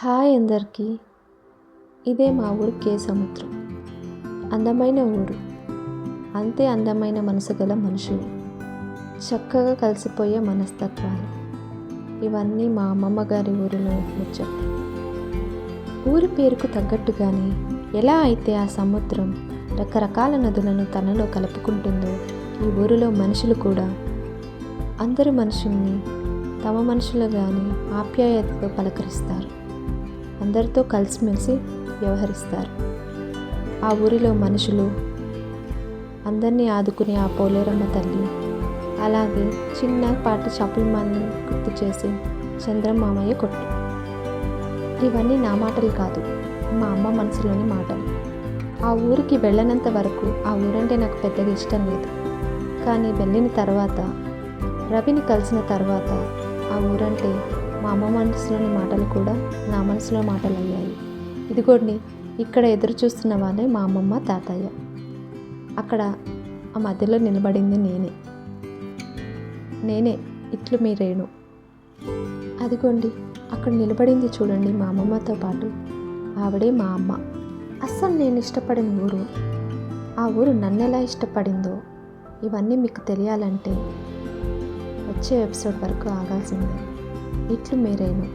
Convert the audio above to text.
Hi అందరికీ. ఇదే మా ఊరు సముద్రం. అందమైన ఊరు, అంతే అందమైన మనసు గల మనుషులు, చక్కగా కలిసిపోయే మనస్తత్వాలు. ఇవన్నీ మా అమ్మమ్మ గారి ఊరిలో ముచ్చట్లు. ఊరి పేరుకు తగ్గట్టుగానే ఎలా అయితే ఆ సముద్రం రకరకాల నదులను తనలో కలుపుకుంటుందో, ఈ ఊరిలో మనుషులు కూడా అందరు మనుషుల్ని తమ మనుషులుగానే ఆప్యాయతతో పలకరిస్తారు. అందరితో కలిసిమెలిసి వ్యవహరిస్తారు. ఆ ఊరిలో మనుషులు అందరినీ ఆదుకునే ఆ పోలేరమ్మ తల్లి, అలాగే చిన్నపాటి షాపింగ్ మాల్ని గుర్తు చేసి చంద్రమామయ్య కొట్టు. ఇవన్నీ నా మాటలు కాదు, మా అమ్మ మనసులోని మాటలు. ఆ ఊరికి వెళ్ళనంత వరకు ఆ ఊరంటే నాకు పెద్దగా ఇష్టం లేదు. కానీ వెళ్ళిన తర్వాత, రవిని కలిసిన తర్వాత ఆ ఊరంటే మా అమ్మ మనసులోని మాటలు కూడా నా మనసులో మాటలు అయ్యాయి. ఇదిగోండి, ఇక్కడ ఎదురు చూస్తున్న వాళ్ళే మా అమ్మమ్మ తాతయ్య. అక్కడ ఆ మధ్యలో నిలబడింది నేనే ఇట్లు మీ రేణు. అదిగోండి, అక్కడ నిలబడింది చూడండి మా అమ్మమ్మతో పాటు, ఆవిడే మా అమ్మ. అస్సలు నేను ఇష్టపడిన ఊరు, ఆ ఊరు నన్ను ఎలా ఇష్టపడిందో ఇవన్నీ మీకు తెలియాలంటే వచ్చే ఎపిసోడ్ వరకు ఆగాల్సిందే. ఇట్లు మీ రేణు.